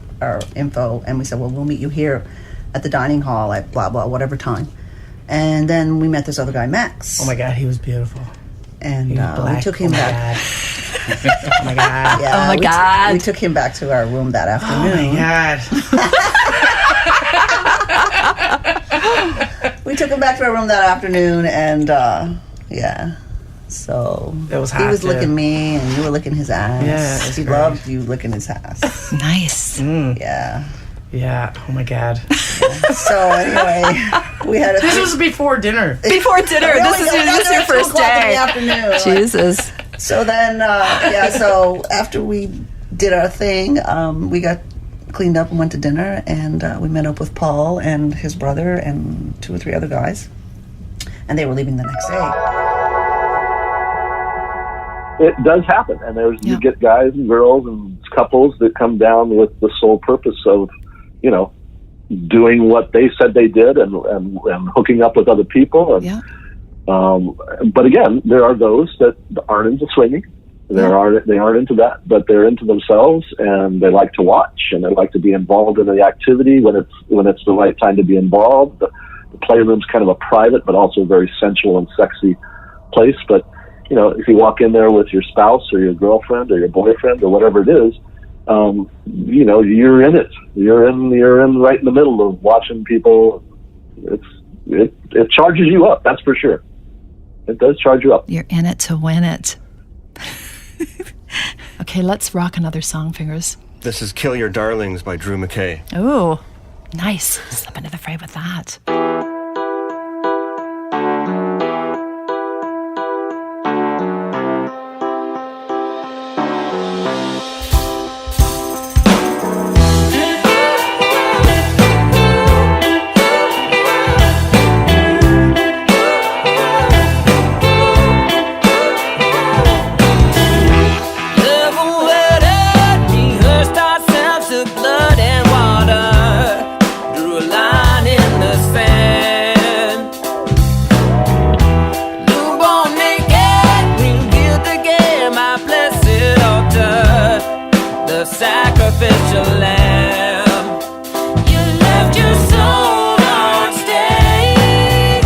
info, and we said, well, we'll meet you here at the dining hall at blah, blah, whatever time. And then we met this other guy, Max. Oh, my God, he was beautiful. And He was black. we took him back. Oh, my God. Yeah, Oh, my God. We took him back to our room that afternoon. Oh, my God. We took him back to our room that afternoon, and yeah. So It was he hot, was too. licking me, and you were licking his ass. Yeah, it was he great. loved you licking his ass. Nice. Yeah. Yeah. Oh, my God. So anyway, we had a. This was before dinner. Before dinner. Really? This is your first day. Afternoon. Jesus. So then, so after we did our thing, we got cleaned up and went to dinner, and we met up with Paul and his brother and 2 or 3 other guys, and they were leaving the next day. It does happen, and you get guys and girls and couples that come down with the sole purpose of, doing what they said they did and hooking up with other people. And, but again, there are those that aren't into swinging. They aren't into that, but they're into themselves, and they like to watch, and they like to be involved in the activity when it's the right time to be involved. The playroom's kind of a private, but also very sensual and sexy place. But if you walk in there with your spouse or your girlfriend or your boyfriend or whatever it is, you're in it. You're in right in the middle of watching people. It charges you up, that's for sure. It does charge you up. You're in it to win it. Okay, let's rock another song, Fingers. This is Kill Your Darlings by Drew McKay. Ooh, nice. Slip into the fray with that. sacrificial lamb. You left your soul on stage.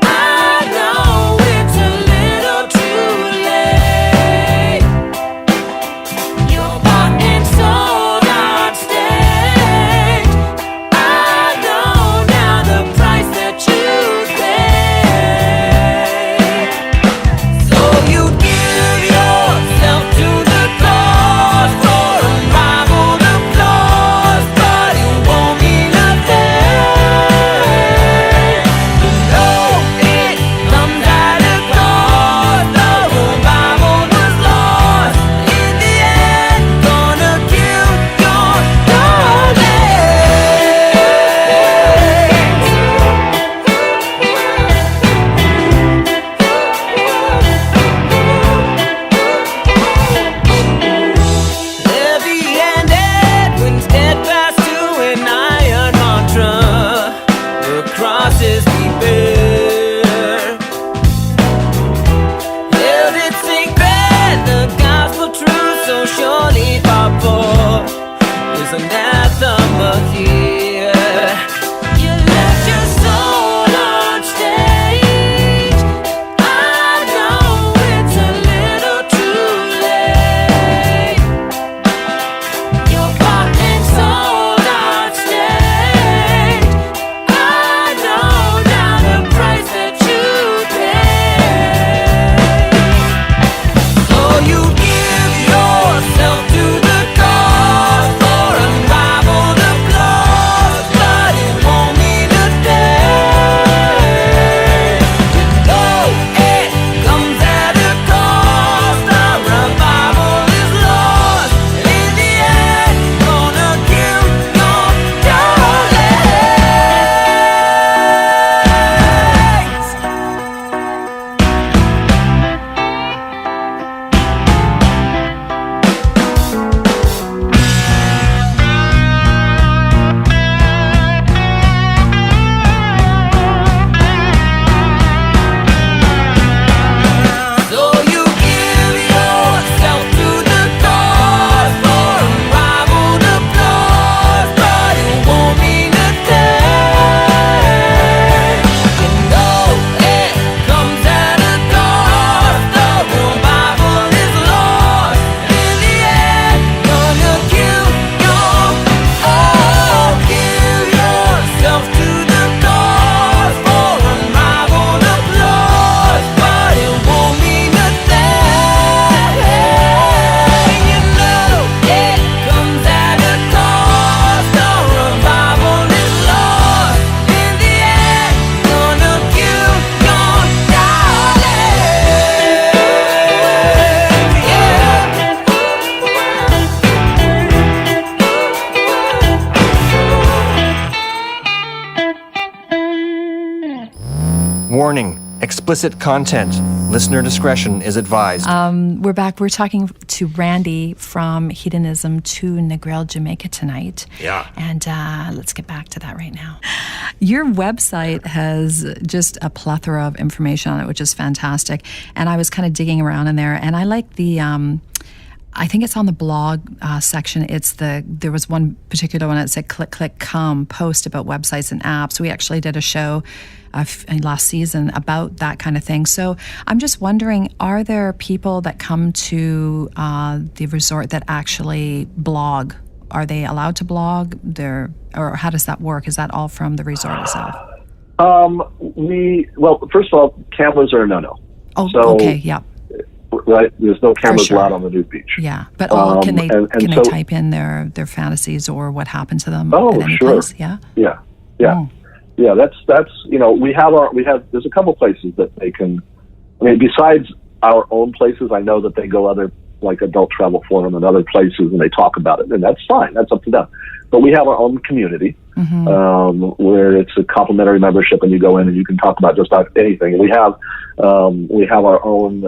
I know it's a little too late. You're bought and sold on stage. I know now the price that you pay. So you give yourself to the cause for unrivaled applause, but it won't mean nothing. You know it comes at a cost. The revival was lost. In the end, gonna kill your Heavy-handed when steadfast to an iron mantra. The cross is deeper. Held it sacred, the gospel truth so surely fought for is anathema here. You left your soul on stage. I know it's a little too late. You're bought and sold on stage. I know now the price that you pay. So you give yourself to the cause for Warning, explicit content. Listener discretion is advised. We're back. We're talking to Randy from Hedonism II Negril Jamaica tonight. Yeah. And let's get back to that right now. Your website has just a plethora of information on it, which is fantastic. And I was kind of digging around in there, and I like the... I think it's on the blog section. There was one particular one that said click, click, come, post about websites and apps. We actually did a show last season about that kind of thing. So I'm just wondering, are there people that come to the resort that actually blog? Are they allowed to blog? Or how does that work? Is that all from the resort itself? Well, first of all, cameras are a no-no. Oh, so, okay, yeah. Right, there's no cameras sure. allowed on the nude beach. Yeah, but can they so, type in their fantasies or what happened to them? Oh, at any sure. Place? Yeah. Yeah. That's we have. There's a couple places that they can. I mean, besides our own places, I know that they go other like Adult Travel Forum and other places, and they talk about it, and that's fine. That's up to them. But we have our own community where it's a complimentary membership, and you go in and you can talk about just about anything. And we have our own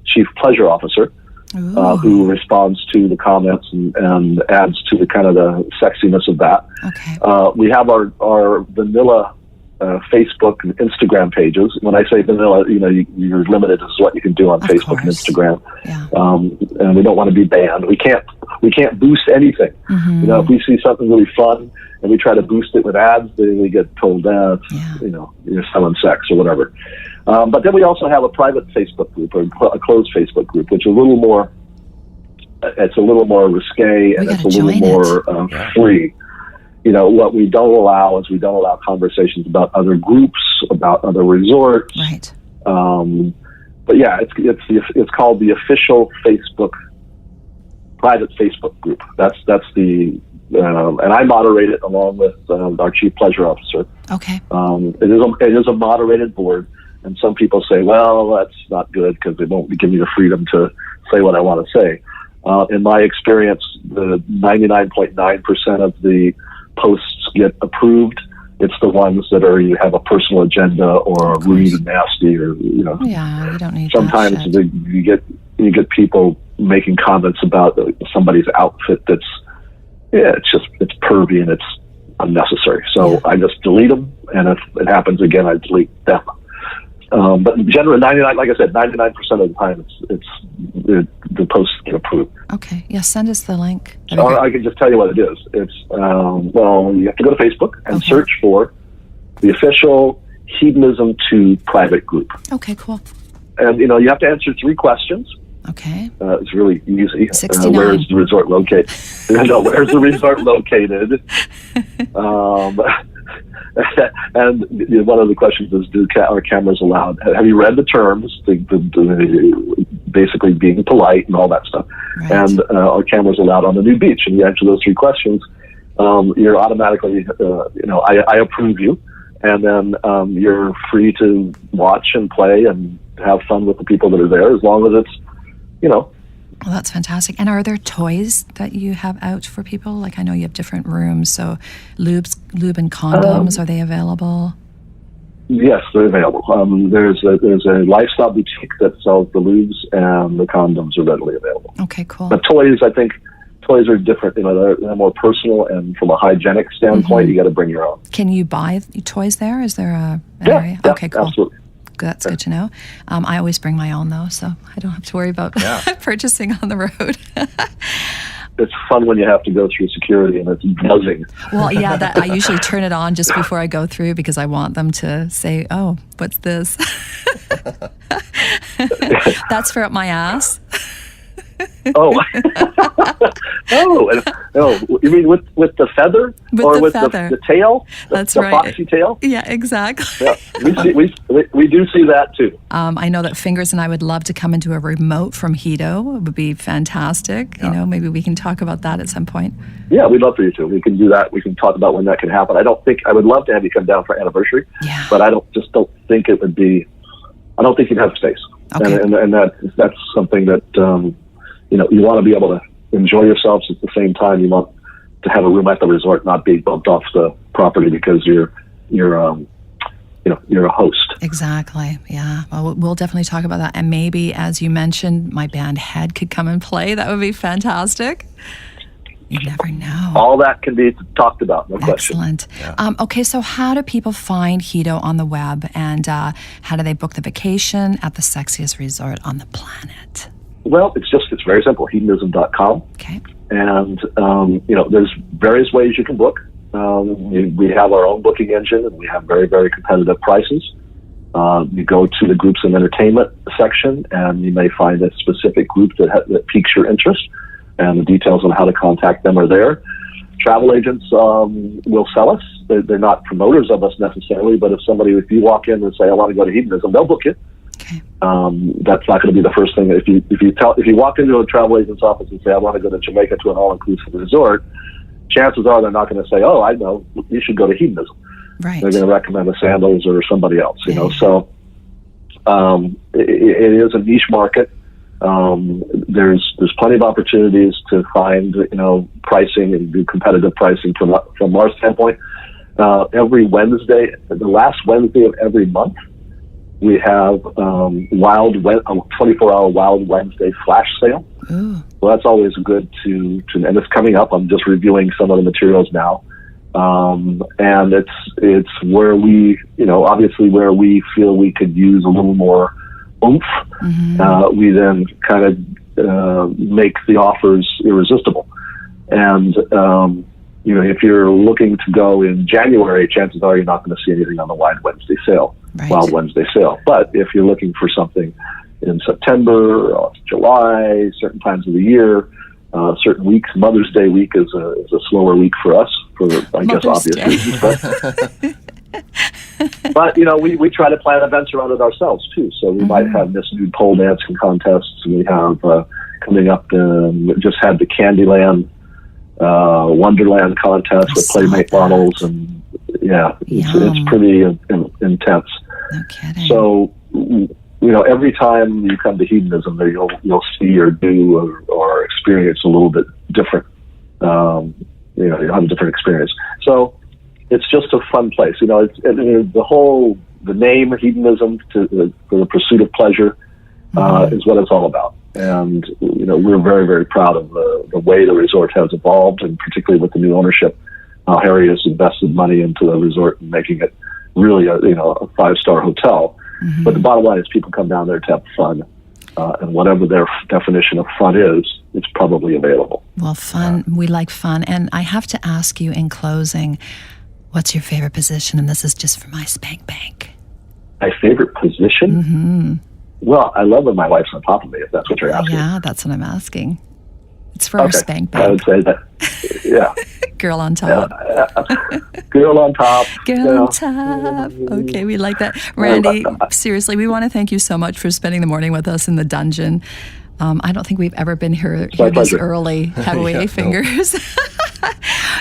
chief pleasure officer who responds to the comments and adds to the kind of the sexiness of that. Okay. We have our vanilla Facebook and Instagram pages. When I say vanilla, you're limited as to what you can do on Facebook and Instagram. Yeah. And we don't want to be banned. We can't boost anything. If we see something really fun and we try to boost it with ads, then we get told that you're selling sex or whatever. But then we also have a private Facebook group or a closed Facebook group, which is a little more. It's a little more risque and it's a little more free. What we don't allow is we don't allow conversations about other groups, about other resorts. Right. But yeah, it's called the official private Facebook group. That's the and I moderate it along with our chief pleasure officer. Okay. It is a moderated board, and some people say, well, that's not good because they won't give me the freedom to say what I want to say. In my experience, the 99.9% of the posts get approved. It's the ones that you have a personal agenda or rude and nasty, or Yeah, you don't need. Sometimes that shit. you get people making comments about somebody's outfit that's it's pervy and it's unnecessary. So I just delete them, and if it happens again, I delete them. But generally, 99% of the time, the posts get approved. Okay. Yeah, send us the link. Or I can just tell you what it is. It's you have to go to Facebook and search for the official Hedonism II private group. Okay, cool. And you have to answer 3 questions. Okay. It's really easy. 69. Where is the resort located? Where's the resort located? And one of the questions is, are cameras allowed? Have you read the terms, basically being polite and all that stuff? Right. And are cameras allowed on the nude beach? And you answer those 3 questions, you're automatically, I approve you. And then you're free to watch and play and have fun with the people that are there, as long as it's, Well, that's fantastic. And are there toys that you have out for people? Like, I know you have different rooms, so lube and condoms, are they available? Yes, they're available. There's a lifestyle boutique that sells the lubes, and the condoms are readily available. Okay, cool. But toys, I think, toys are different. They're more personal, and from a hygienic standpoint, you got to bring your own. Can you buy toys there? Is there an area? Yeah, okay, cool. Absolutely. That's good to know. I always bring my own, though, so I don't have to worry about purchasing on the road. It's fun when you have to go through security and it's buzzing. Well, yeah, I usually turn it on just before I go through because I want them to say, oh, what's this? That's for up my ass. Oh, you mean with the feather? With the feather. The tail? That's the right. foxy tail? Yeah, exactly. Yeah, we do see that too. I know that Fingers and I would love to come into a remote from HEDO. It would be fantastic. Yeah. Maybe we can talk about that at some point. Yeah, we'd love for you to. We can do that. We can talk about when that can happen. I would love to have you come down for anniversary. Yeah. But I don't think it would be. I don't think you'd have space. Okay. And that's something that. You want to be able to enjoy yourselves at the same time. You want to have a room at the resort, not be bumped off the property because you're you're a host. Exactly. Yeah. Well, we'll definitely talk about that. And maybe, as you mentioned, my band Head could come and play. That would be fantastic. You never know. All that can be talked about, no question. Excellent. Okay, so how do people find HEDO on the web, and how do they book the vacation at the sexiest resort on the planet? Well, it's very simple, hedonism.com. Okay. And, there's various ways you can book. We have our own booking engine, and we have very, very competitive prices. You go to the groups and entertainment section, and you may find a specific group that piques your interest, and the details on how to contact them are there. Travel agents will sell us. They're not promoters of us necessarily, but if you walk in and say, I want to go to Hedonism, they'll book you. Okay. That's not going to be the first thing. If you walk into a travel agent's office and say, I want to go to Jamaica to an all-inclusive resort, chances are they're not going to say, oh, I know, you should go to Hedonism. Right. They're going to recommend the Sandals or somebody else, So it is a niche market. There's plenty of opportunities to find, pricing and do competitive pricing from our standpoint. Every Wednesday, the last Wednesday of every month, we have a 24-hour Wild Wednesday flash sale. Ooh. So that's always good to, and it's coming up. I'm just reviewing some of the materials now. And it's where we, obviously where we feel we could use a little more oomph. Mm-hmm. We then kind of make the offers irresistible. And, if you're looking to go in January, chances are you're not going to see anything on the Wild Wednesday sale. But if you're looking for something in September, or July, certain times of the year, certain weeks, Mother's Day week is a slower week for us, obvious reasons. But we try to plan events around it ourselves too. So we might have this nude pole dancing contests. We have coming up. Just had the Candyland Wonderland contest with Playmate models, and it's pretty intense. No kidding. So every time you come to Hedonism, you'll see or do or experience a little bit different. You'll have a different experience. So it's just a fun place. It's the name Hedonism for the pursuit of pleasure is what it's all about. And we're very, very proud of the way the resort has evolved, and particularly with the new ownership, Harry has invested money into the resort and making it really a 5-star hotel. Mm-hmm. But the bottom line is people come down there to have fun, and whatever their definition of fun is, it's probably available. Well, fun. We like fun. And I have to ask you in closing, what's your favorite position? And this is just for my spank bank. My favorite position? Mm-hmm. Well, I love when my wife's on top of me, if that's what you're asking. Yeah, that's what I'm asking. It's for our spank bank. I would say that, yeah. Girl on top. Girl on top. Girl on top. Okay, we like that. Randy, seriously, we want to thank you so much for spending the morning with us in the dungeon. I don't think we've ever been here this early, have we, Fingers?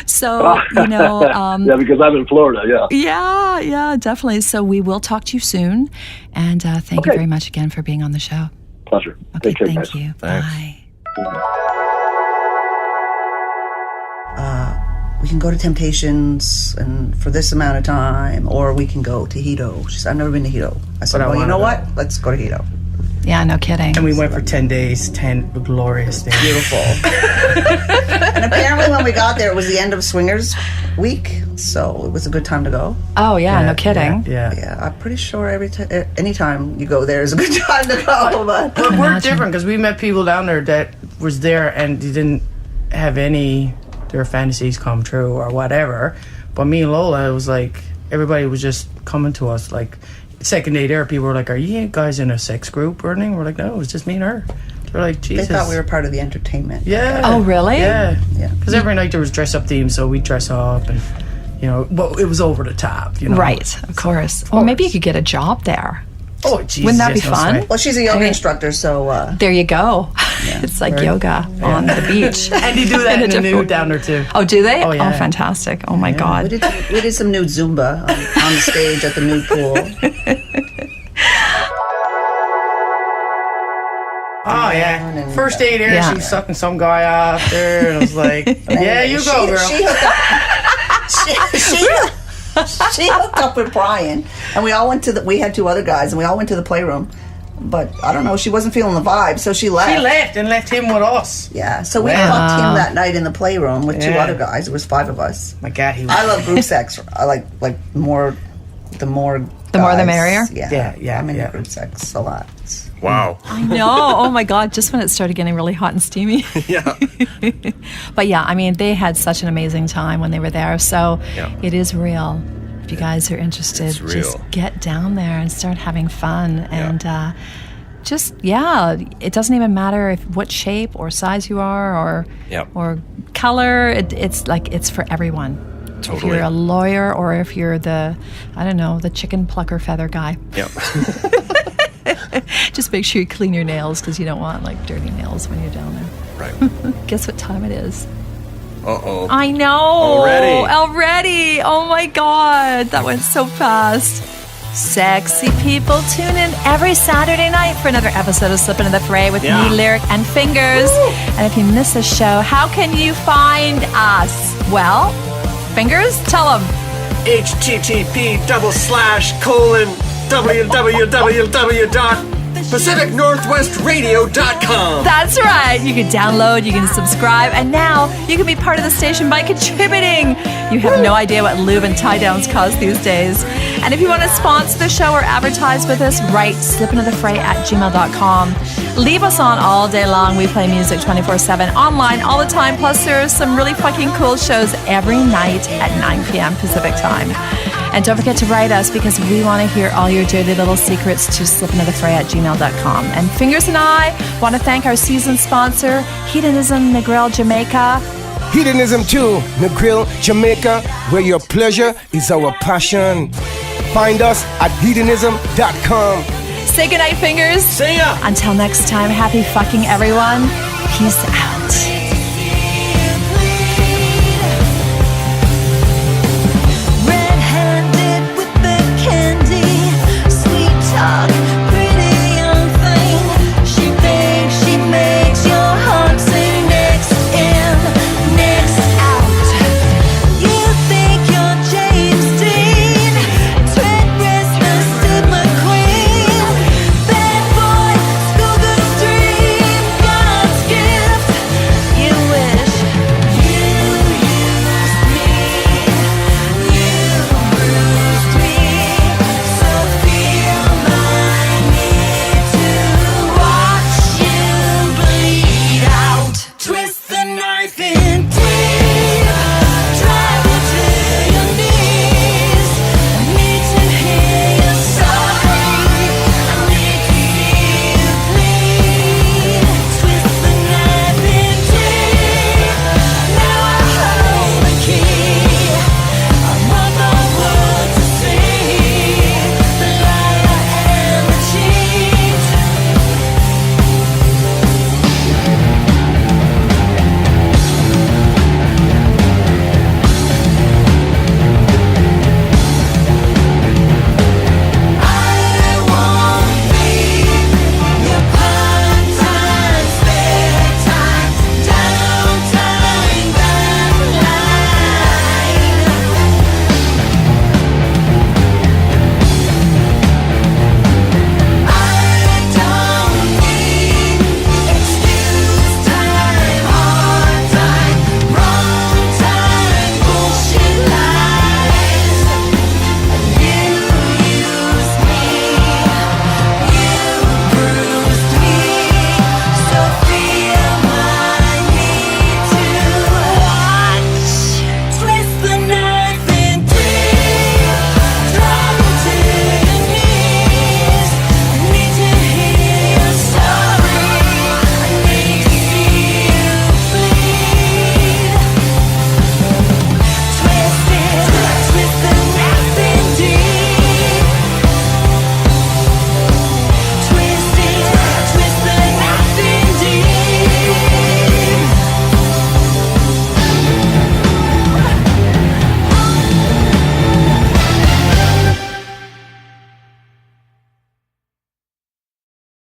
So, yeah, because I'm in Florida, yeah. Yeah, definitely. So we will talk to you soon. And thank you very much again for being on the show. Pleasure. Okay, Take care, thank guys. you. Thanks. Bye. We can go to Temptations and for this amount of time, or we can go to HEDO. She said, I've never been to HEDO. I said, well, you know what? Let's go to HEDO. Yeah, no kidding. And we went for 10 days, 10 glorious days. Beautiful. And apparently when we got there, it was the end of Swingers Week, so it was a good time to go. Oh, yeah, no kidding. Yeah, I'm pretty sure anytime you go there is a good time to go. But we're different because we met people down there that was there and didn't have their fantasies come true or whatever. But me and Lola, it was like everybody was just coming to us. Like second day there, people were like, "Are you guys in a sex group or anything?" We're like, "No, it was just me and her." They're like, "Jesus." They thought we were part of the entertainment. Yeah. Oh, really? Yeah. Yeah. Because every night there was dress up themes, so we dress up and but it was over the top. Right, of course. Well, maybe you could get a job there. Oh, Jesus. Wouldn't that be yes, fun? right. Well, she's a yoga instructor, so... There you go. It's like yoga on the beach. And you do that in the nude down there, too. Oh, do they? Oh, yeah. Oh, fantastic. Oh, my God. We did some nude Zumba on the stage at the nude pool. Oh, yeah. First day there, she was sucking some guy off there, and I was like, yeah, you go, girl. She hooked up with Brian, and we all went to we had 2 other guys, and we all went to the playroom. But I don't know, she wasn't feeling the vibe, so she left. She left and left him with us. Yeah, so we fucked him that night in the playroom with 2 other guys. It was 5 of us. My God, I love group sex. I like more. The more the merrier. Yeah. I'm into group sex a lot. Wow. I know. Oh my God. Just when it started getting really hot and steamy. Yeah. But yeah, I mean, they had such an amazing time when they were there. So it is real. If you guys are interested, just get down there and start having fun. And it doesn't even matter what shape or size you are or color. It's for everyone. Totally. If you're a lawyer or if you're the chicken plucker feather guy. Yep. Just make sure you clean your nails because you don't want dirty nails when you're down there. Right. Guess what time it is? Uh-oh. I know. Already. Oh my God. That went so fast. Sexy people, tune in every Saturday night for another episode of Slip Into the Fray with me, Lyric and Fingers. Woo! And if you miss a show, how can you find us? Well, Fingers, tell them. http://www.PacificNorthwestRadio.com. That's right. You can download, you can subscribe, and now you can be part of the station by contributing. You have no idea what lube and tie downs cost these days. And if you want to sponsor the show or advertise with us, write SlipIntoTheFray@gmail.com. Leave us on all day long. We play music 24/7 online all the time. Plus, there's some really fucking cool shows every night at 9 p.m. Pacific time. And don't forget to write us because we want to hear all your dirty little secrets to SlipIntoTheFray@gmail.com. And Fingers and I want to thank our season sponsor, Hedonism Negril Jamaica. Hedonism II Negril Jamaica, where your pleasure is our passion. Find us at Hedonism.com. Say goodnight, Fingers. See ya. Until next time, happy fucking everyone. Peace out.